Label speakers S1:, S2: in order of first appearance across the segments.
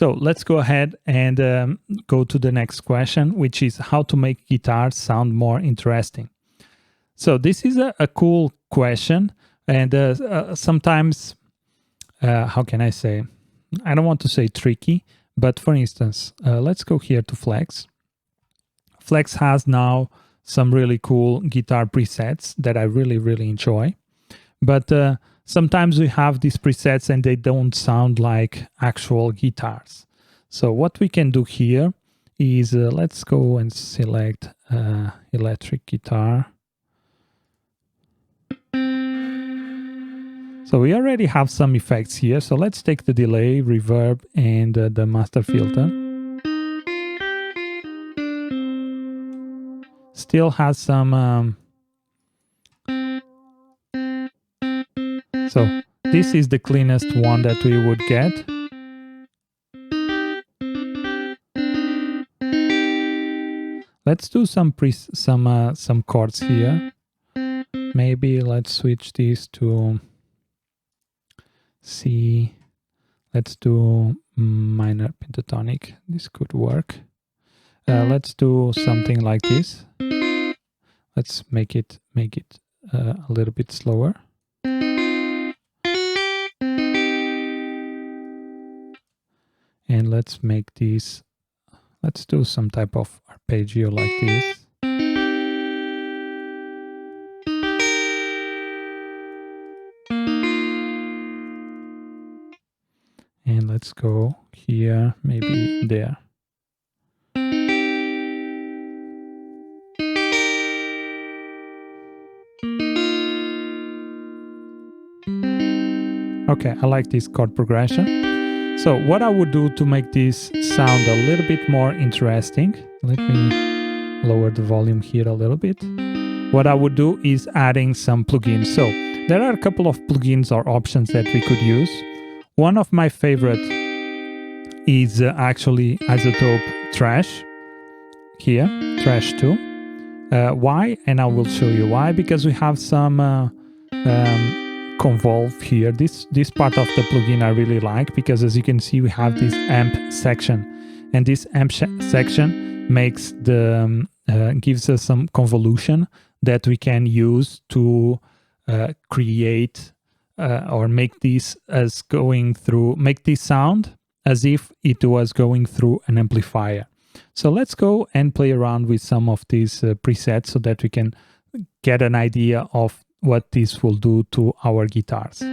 S1: So let's go ahead and go to the next question, which is how to make guitars sound more interesting. So this is a cool question, and sometimes, how can I say? I don't want to say tricky, but for instance, let's go here to Flex. Flex has now some really cool guitar presets that I really enjoy. But sometimes we have these presets and they don't sound like actual guitars. So what we can do here is, let's go and select electric guitar. So we already have some effects here. So let's take the delay, reverb, and the master filter. Still has some... So this is the cleanest one that we would get. Let's do some chords here. Maybe let's switch these to C. Let's do minor pentatonic. This could work. Let's do something like this. Let's make it a little bit slower. And let's make these, let's do some type of arpeggio like this. And let's go here, maybe there. Okay, I like this chord progression. So what I would do to make this sound a little bit more interesting, let me lower the volume here a little bit. What I would do is adding some plugins. So there are a couple of plugins or options that we could use. One of my favorite is actually iZotope Trash here, Trash 2. Why? And I will show you why. Because we have some convolve here. This part of the plugin I really like, because as you can see we have this amp section, and this amp section makes the gives us some convolution that we can use to create or make this as going through, make this sound as if it was going through an amplifier. So let's go and play around with some of these presets so that we can get an idea of what this will do to our guitars.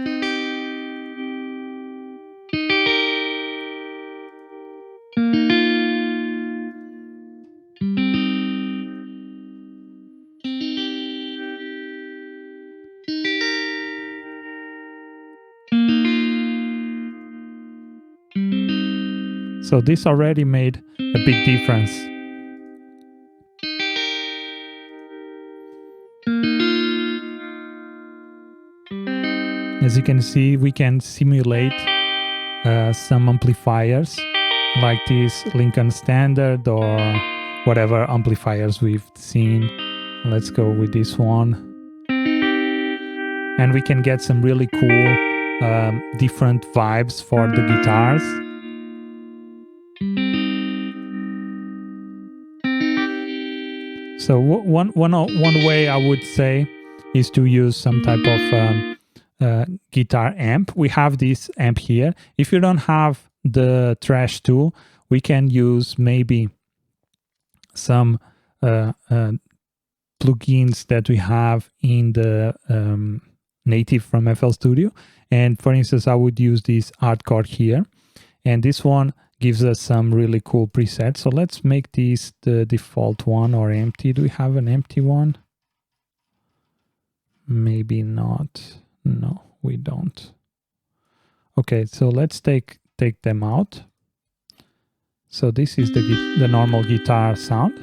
S1: So this already made a big difference. As you can see, we can simulate some amplifiers like this Lincoln Standard or whatever amplifiers we've seen. Let's go with this one. And we can get some really cool different vibes for the guitars. So one way I would say is to use some type of guitar amp. We have this amp here. If you don't have the Trash 2, we can use maybe some plugins that we have in the native from FL Studio. And for instance, I would use this Hardcore here. And this one gives us some really cool presets. So let's make this the default one, or empty. Do we have an empty one? Maybe not. No, we don't. Okay, so let's take them out. So this is the normal guitar sound.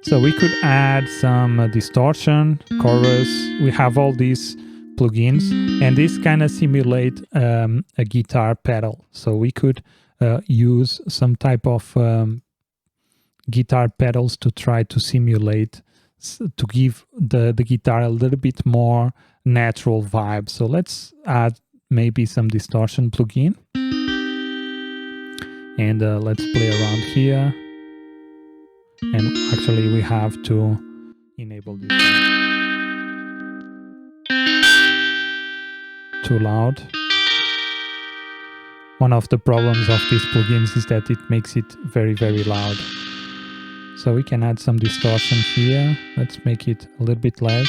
S1: So we could add some distortion, chorus. We have all these plugins, and this kind of simulate a guitar pedal. So we could use some type of guitar pedals to try to simulate, to give the guitar a little bit more natural vibe. So let's add maybe some distortion plugin. And let's play around here. And actually we have to enable this. Too loud. One of the problems of these plugins is that it makes it very, very loud. So we can add some distortion here. Let's make it a little bit less.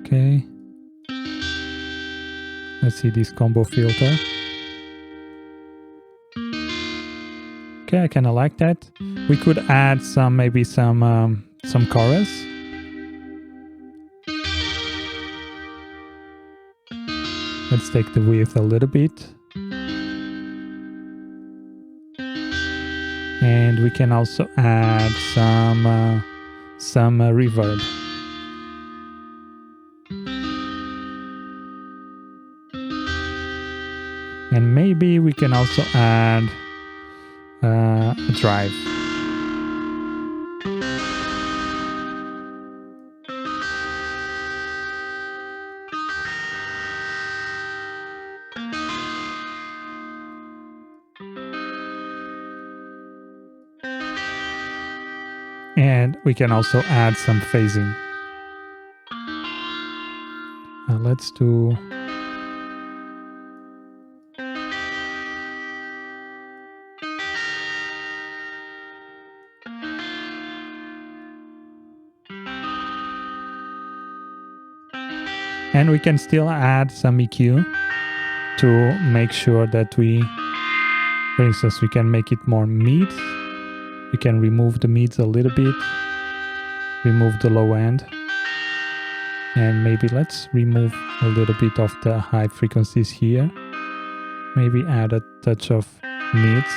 S1: Okay. Let's see this combo filter. Okay, I kind of like that. We could add some, maybe some chorus. Let's take the width a little bit. And we can also add some reverb. And maybe we can also add a drive. And we can also add some phasing. Let's do... And we can still add some EQ to make sure that we, for instance, we can make it more mid. We can remove the mids a little bit, remove the low end, and maybe let's remove a little bit of the high frequencies here. Maybe add a touch of mids.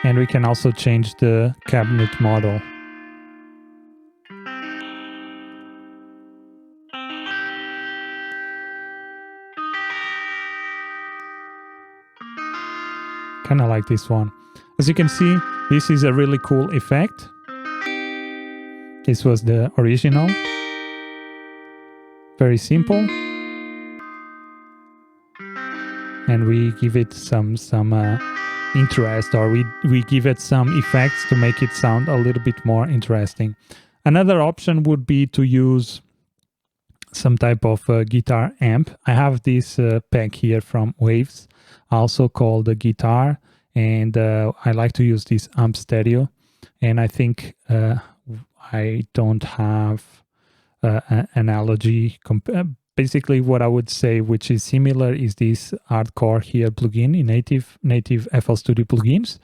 S1: And we can also change the cabinet model. Kind of like this one. As you can see, this is a really cool effect. This was the original. Very simple. And we give it some interest, or we give it some effects to make it sound a little bit more interesting. Another option would be to use some type of guitar amp. I have this pack here from Waves, also called the guitar, and I like to use this amp stereo. And I think I don't have an analogy. Basically, what I would say, which is similar, is this hardcore here plugin in native FL Studio plugins.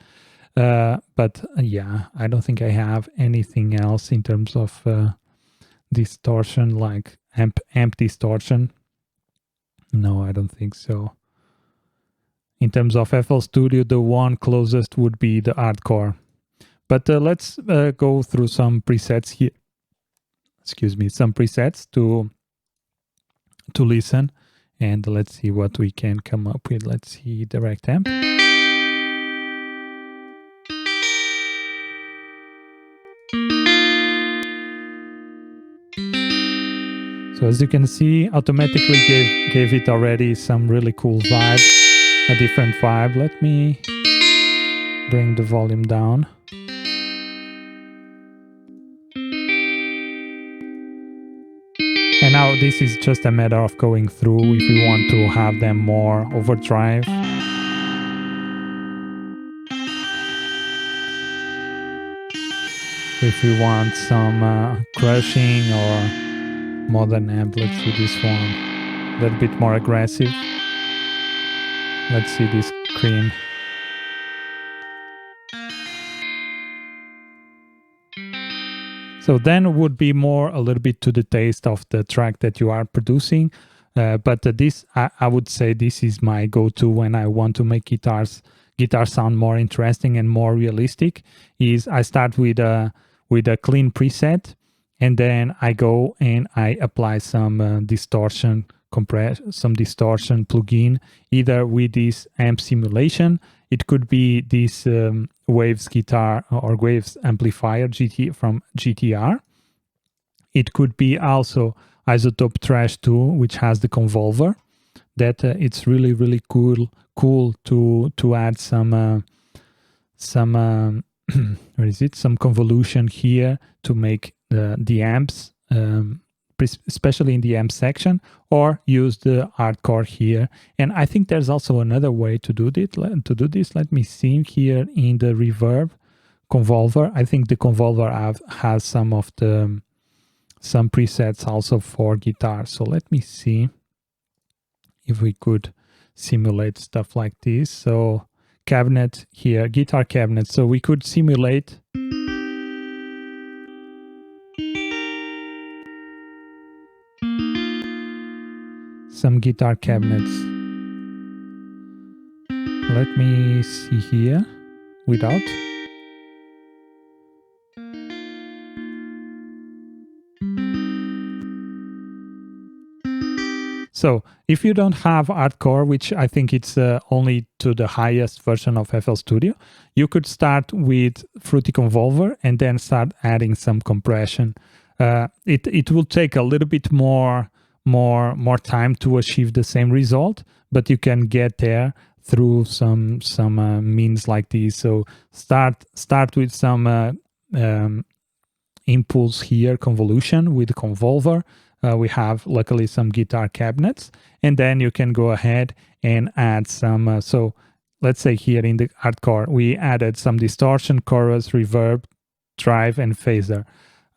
S1: But yeah, I don't think I have anything else in terms of distortion, like amp distortion. No, I don't think so. In terms of FL Studio, the one closest would be the hardcore. But let's go through some presets here. Excuse me, some presets to listen, and let's see what we can come up with. Let's see direct amp. So as you can see, automatically gave it already some really cool vibe, a different vibe. Let me bring the volume down. And now this is just a matter of going through if we want to have them more overdrive. If we want some crushing or modern amp, let's see this one. A little bit more aggressive. Let's see this cream. So then would be more a little bit to the taste of the track that you are producing. But this, I would say this is my go-to when I want to make guitar sound more interesting and more realistic, is I start with a clean preset, and then I go and I apply some distortion distortion plugin, either with this amp simulation. It could be this Waves guitar or Waves amplifier from GTR. It could be also iZotope Trash 2, which has the convolver. That it's really cool to add some where is it? Some convolution here to make the amps, especially in the amp section, or use the hardcore here. And I think there's also another way to do this. Let me see here in the reverb convolver. I think the convolver has some presets also for guitar. So let me see if we could simulate stuff like this. So cabinet here, guitar cabinet. So we could simulate some guitar cabinets. Let me see here without. So if you don't have hardcore, which I think it's only to the highest version of FL Studio, you could start with Fruity Convolver and then start adding some compression. It will take a little bit more time to achieve the same result, but you can get there through some means like this. So start with some impulse here, convolution with convolver. We have luckily some guitar cabinets, and then you can go ahead and add some. So let's say here in the hardcore, we added some distortion, chorus, reverb, drive, and phaser.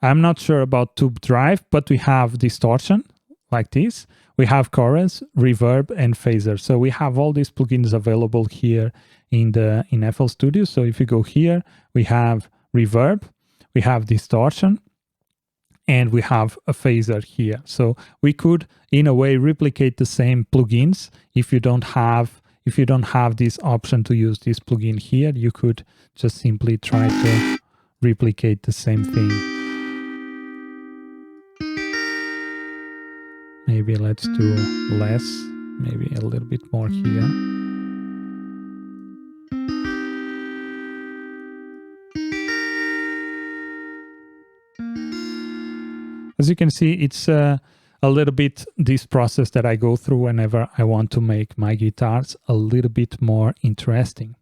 S1: I'm not sure about tube drive, but we have distortion like this. We have chorus, reverb, and phaser. So we have all these plugins available here in FL Studio. So if you go here, we have reverb, we have distortion, and we have a phaser here. So we could, in a way, replicate the same plugins. If you don't have this option to use this plugin here, you could just simply try to replicate the same thing. Maybe let's do less, maybe a little bit more here. As you can see, it's a little bit this process that I go through whenever I want to make my guitars a little bit more interesting.